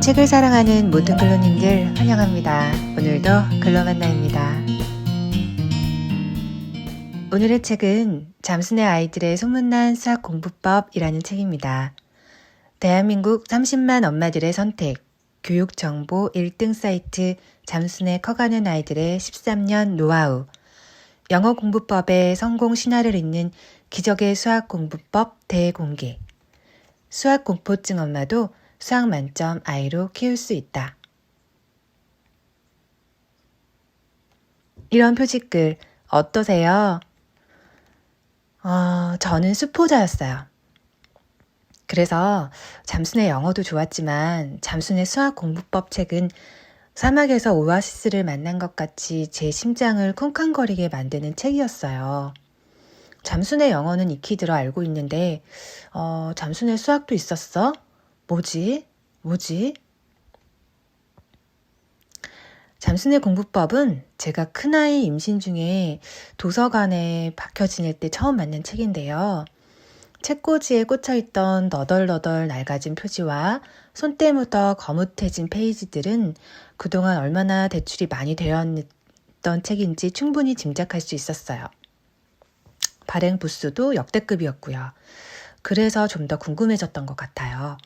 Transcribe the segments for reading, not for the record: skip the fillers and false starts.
책을 사랑하는 모든 글로님들 환영합니다. 오늘도 글로만나입니다. 오늘의 책은 잠순의 아이들의 소문난 수학 공부법이라는 책입니다. 대한민국 30만 엄마들의 선택, 교육정보 1등 사이트 잠순의 커가는 아이들의 13년 노하우, 영어 공부법의 성공 신화를 잇는 기적의 수학 공부법 대공개, 수학 공포증 엄마도 수학 만점 아이로 키울 수 있다. 이런 표지글 어떠세요? 저는 수포자였어요. 그래서 잠순의 영어도 좋았지만 잠순의 수학 공부법 책은 사막에서 오아시스를 만난 것 같이 제 심장을 쿵쾅거리게 만드는 책이었어요. 잠순의 영어는 익히 들어 알고 있는데 잠순의 수학도 있었어? 뭐지? 잠순의 공부법은 제가 큰아이 임신 중에 도서관에 박혀 지낼 때 처음 만난 책인데요. 책꽂이에 꽂혀있던 너덜너덜 낡아진 표지와 손때 묻어 거뭇해진 페이지들은 그동안 얼마나 대출이 많이 되었던 책인지 충분히 짐작할 수 있었어요. 발행 부수도 역대급이었고요. 그래서 좀 더 궁금해졌던 것 같아요.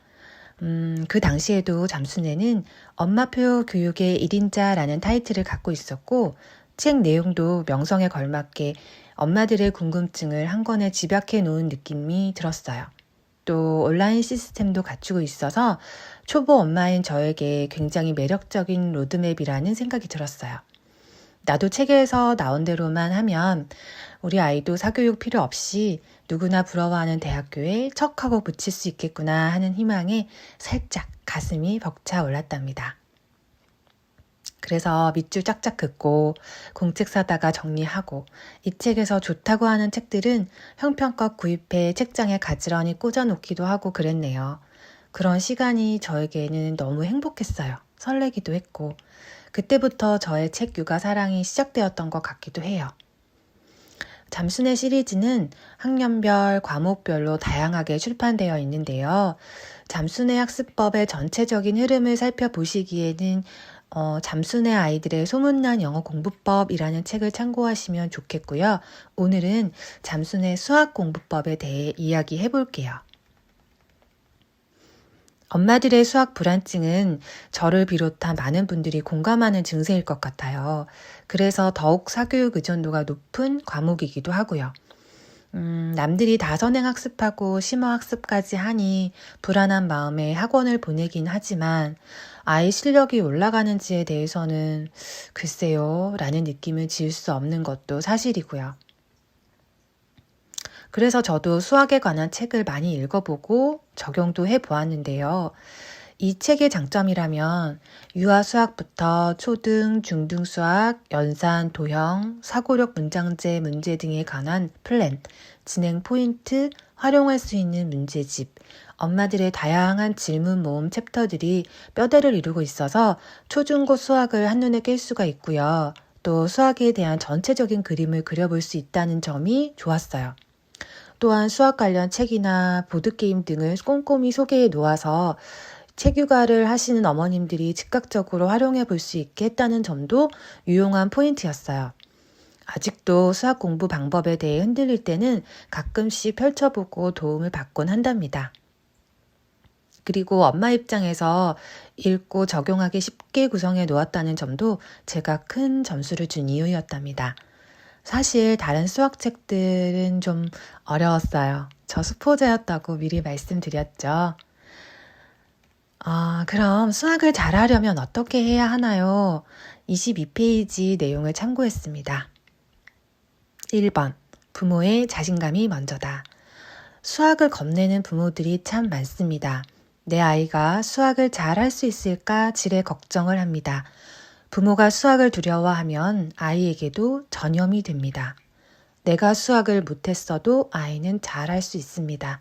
그 당시에도 잠순에는 엄마표 교육의 1인자라는 타이틀을 갖고 있었고 책 내용도 명성에 걸맞게 엄마들의 궁금증을 한 권에 집약해 놓은 느낌이 들었어요. 또 온라인 시스템도 갖추고 있어서 초보 엄마인 저에게 굉장히 매력적인 로드맵이라는 생각이 들었어요. 나도 책에서 나온 대로만 하면 우리 아이도 사교육 필요 없이 누구나 부러워하는 대학교에 척하고 붙일 수 있겠구나 하는 희망에 살짝 가슴이 벅차 올랐답니다. 그래서 밑줄 짝짝 긋고 공책 사다가 정리하고 이 책에서 좋다고 하는 책들은 형편껏 구입해 책장에 가지런히 꽂아놓기도 하고 그랬네요. 그런 시간이 저에게는 너무 행복했어요. 설레기도 했고 그때부터 저의 책 육아 사랑이 시작되었던 것 같기도 해요. 잠순의 시리즈는 학년별, 과목별로 다양하게 출판되어 있는데요. 잠순의 학습법의 전체적인 흐름을 살펴보시기에는 잠순의 아이들의 소문난 영어 공부법이라는 책을 참고하시면 좋겠고요. 오늘은 잠순의 수학 공부법에 대해 이야기해 볼게요. 엄마들의 수학 불안증은 저를 비롯한 많은 분들이 공감하는 증세일 것 같아요. 그래서 더욱 사교육 의존도가 높은 과목이기도 하고요. 남들이 다 선행학습하고 심화학습까지 하니 불안한 마음에 학원을 보내긴 하지만 아이 실력이 올라가는지에 대해서는 글쎄요 라는 느낌을 지울 수 없는 것도 사실이고요. 그래서 저도 수학에 관한 책을 많이 읽어보고 적용도 해보았는데요. 이 책의 장점이라면 유아 수학부터 초등, 중등 수학, 연산, 도형, 사고력 문장제 문제 등에 관한 플랜, 진행 포인트, 활용할 수 있는 문제집, 엄마들의 다양한 질문 모음 챕터들이 뼈대를 이루고 있어서 초중고 수학을 한눈에 깰 수가 있고요. 또 수학에 대한 전체적인 그림을 그려볼 수 있다는 점이 좋았어요. 또한 수학 관련 책이나 보드게임 등을 꼼꼼히 소개해 놓아서 책 육아를 하시는 어머님들이 즉각적으로 활용해 볼 수 있게 했다는 점도 유용한 포인트였어요. 아직도 수학 공부 방법에 대해 흔들릴 때는 가끔씩 펼쳐보고 도움을 받곤 한답니다. 그리고 엄마 입장에서 읽고 적용하기 쉽게 구성해 놓았다는 점도 제가 큰 점수를 준 이유였답니다. 사실 다른 수학책들은 좀 어려웠어요. 저 수포자였다고 미리 말씀드렸죠. 그럼 수학을 잘하려면 어떻게 해야 하나요? 22페이지 내용을 참고했습니다. 1번, 부모의 자신감이 먼저다. 수학을 겁내는 부모들이 참 많습니다. 내 아이가 수학을 잘 할 수 있을까 지레 걱정을 합니다. 부모가 수학을 두려워하면 아이에게도 전염이 됩니다. 내가 수학을 못했어도 아이는 잘할 수 있습니다.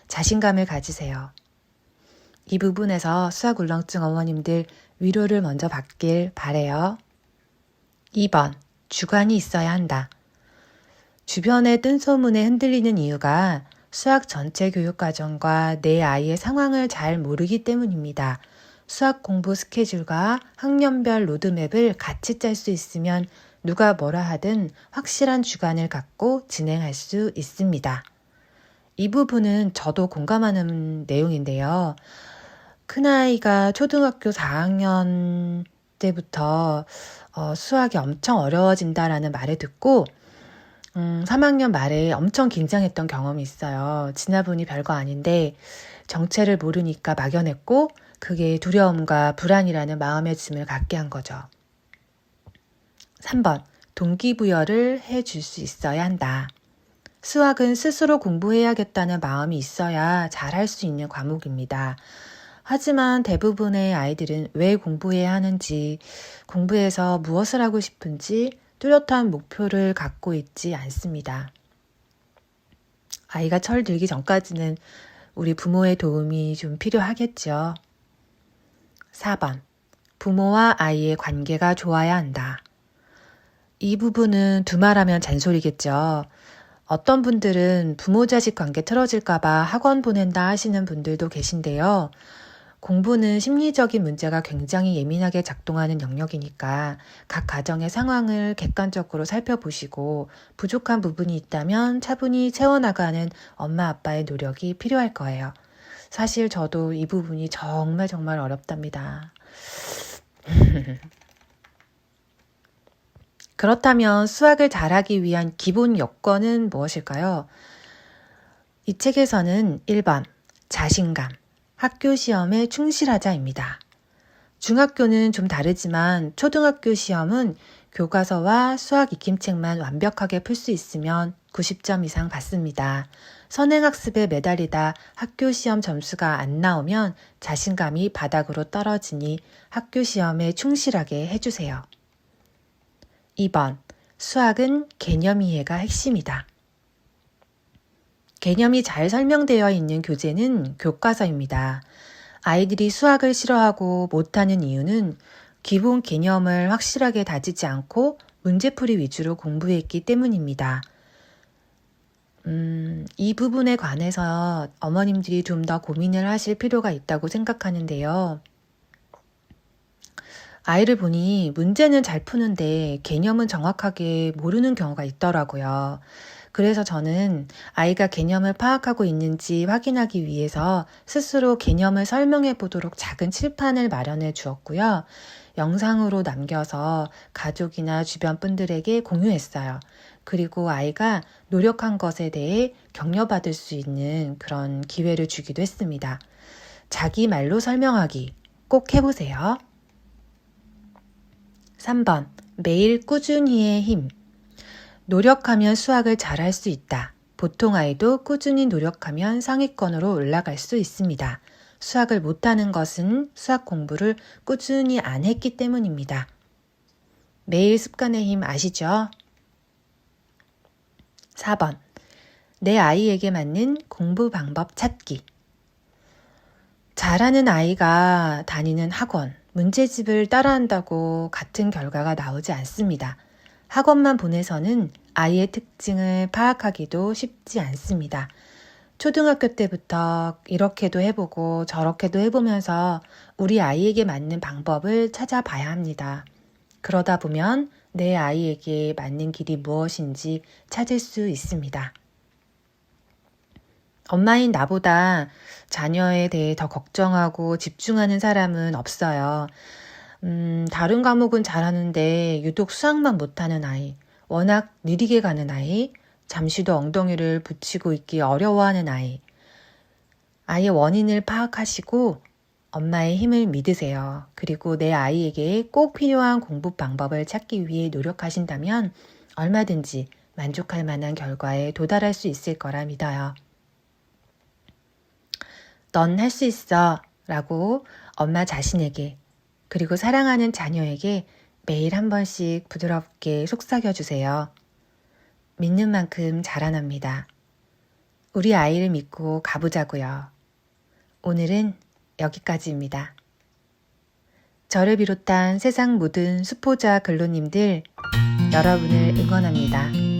자신감을 가지세요. 이 부분에서 수학 울렁증 어머님들 위로를 먼저 받길 바래요. 2번, 주관이 있어야 한다. 주변의 뜬소문에 흔들리는 이유가 수학 전체 교육과정과 내 아이의 상황을 잘 모르기 때문입니다. 수학 공부 스케줄과 학년별 로드맵을 같이 짤 수 있으면 누가 뭐라 하든 확실한 주관을 갖고 진행할 수 있습니다. 이 부분은 저도 공감하는 내용인데요. 큰아이가 초등학교 4학년 때부터 수학이 엄청 어려워진다라는 말을 듣고 3학년 말에 엄청 긴장했던 경험이 있어요. 지나보니 별거 아닌데 정체를 모르니까 막연했고 그게 두려움과 불안이라는 마음의 짐을 갖게 한 거죠. 3번, 동기부여를 해줄 수 있어야 한다. 수학은 스스로 공부해야겠다는 마음이 있어야 잘할 수 있는 과목입니다. 하지만 대부분의 아이들은 왜 공부해야 하는지, 공부해서 무엇을 하고 싶은지 뚜렷한 목표를 갖고 있지 않습니다. 아이가 철들기 전까지는 우리 부모의 도움이 좀 필요하겠죠. 4번, 부모와 아이의 관계가 좋아야 한다. 이 부분은 두말하면 잔소리겠죠. 어떤 분들은 부모 자식 관계 틀어질까봐 학원 보낸다 하시는 분들도 계신데요. 공부는 심리적인 문제가 굉장히 예민하게 작동하는 영역이니까 각 가정의 상황을 객관적으로 살펴보시고 부족한 부분이 있다면 차분히 채워나가는 엄마 아빠의 노력이 필요할 거예요. 사실 저도 이 부분이 정말 어렵답니다. 그렇다면 수학을 잘하기 위한 기본 요건은 무엇일까요? 이 책에서는 1번, 자신감, 학교 시험에 충실하자입니다. 중학교는 좀 다르지만 초등학교 시험은 교과서와 수학 익힘책만 완벽하게 풀 수 있으면 90점 이상 받습니다. 선행학습에 매달리다 학교 시험 점수가 안 나오면 자신감이 바닥으로 떨어지니 학교 시험에 충실하게 해주세요. 2번, 수학은 개념 이해가 핵심이다. 개념이 잘 설명되어 있는 교재는 교과서입니다. 아이들이 수학을 싫어하고 못하는 이유는 기본 개념을 확실하게 다지지 않고 문제풀이 위주로 공부했기 때문입니다. 이 부분에 관해서 어머님들이 좀 더 고민을 하실 필요가 있다고 생각하는데요. 아이를 보니 문제는 잘 푸는데 개념은 정확하게 모르는 경우가 있더라고요. 그래서 저는 아이가 개념을 파악하고 있는지 확인하기 위해서 스스로 개념을 설명해 보도록 작은 칠판을 마련해 주었고요. 영상으로 남겨서 가족이나 주변 분들에게 공유했어요. 그리고 아이가 노력한 것에 대해 격려받을 수 있는 그런 기회를 주기도 했습니다. 자기 말로 설명하기 꼭 해보세요. 3번, 매일 꾸준히의 힘. 노력하면 수학을 잘할 수 있다. 보통 아이도 꾸준히 노력하면 상위권으로 올라갈 수 있습니다. 수학을 못하는 것은 수학 공부를 꾸준히 안 했기 때문입니다. 매일 습관의 힘 아시죠? 4번, 내 아이에게 맞는 공부 방법 찾기. 잘하는 아이가 다니는 학원, 문제집을 따라한다고 같은 결과가 나오지 않습니다. 학원만 보내서는 아이의 특징을 파악하기도 쉽지 않습니다. 초등학교 때부터 이렇게도 해보고 저렇게도 해보면서 우리 아이에게 맞는 방법을 찾아봐야 합니다. 그러다 보면 내 아이에게 맞는 길이 무엇인지 찾을 수 있습니다. 엄마인 나보다 자녀에 대해 더 걱정하고 집중하는 사람은 없어요. 다른 과목은 잘하는데 유독 수학만 못하는 아이, 워낙 느리게 가는 아이, 잠시도 엉덩이를 붙이고 있기 어려워하는 아이. 아이의 원인을 파악하시고 엄마의 힘을 믿으세요. 그리고 내 아이에게 꼭 필요한 공부 방법을 찾기 위해 노력하신다면 얼마든지 만족할 만한 결과에 도달할 수 있을 거라 믿어요. 넌 할 수 있어 라고 엄마 자신에게 그리고 사랑하는 자녀에게 매일 한 번씩 부드럽게 속삭여주세요. 믿는 만큼 자라납니다. 우리 아이를 믿고 가보자고요. 오늘은 여기까지입니다. 저를 비롯한 세상 모든 수포자 근로님들 여러분을 응원합니다.